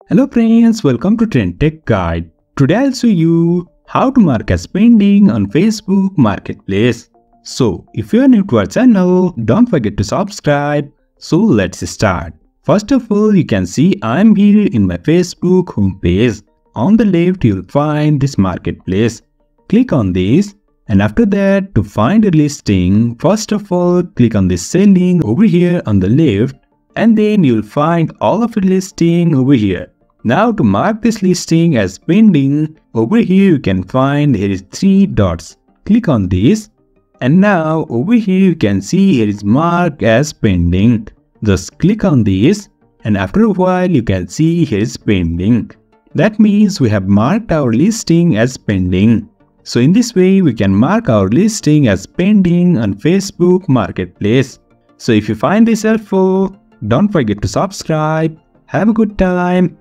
Hello friends, welcome to Trend Tech Guide. Today I'll show you how to mark as pending on Facebook Marketplace. So if you are new to our channel, don't forget to subscribe. So let's start. First of all, you can see I'm here in my Facebook homepage. On the left, you'll find this marketplace. Click on this. And after that, to find a listing, first of all, click on this selling over here on the left. And then you'll find all of the listing over here. Now to mark this listing as pending, over here you can find here is 3 dots. Click on this. And now over here you can see here is marked as pending. Just click on this. And after a while you can see here is pending. That means we have marked our listing as pending. So in this way we can mark our listing as pending on Facebook Marketplace. So if you find this helpful, don't forget to subscribe. Have a good time.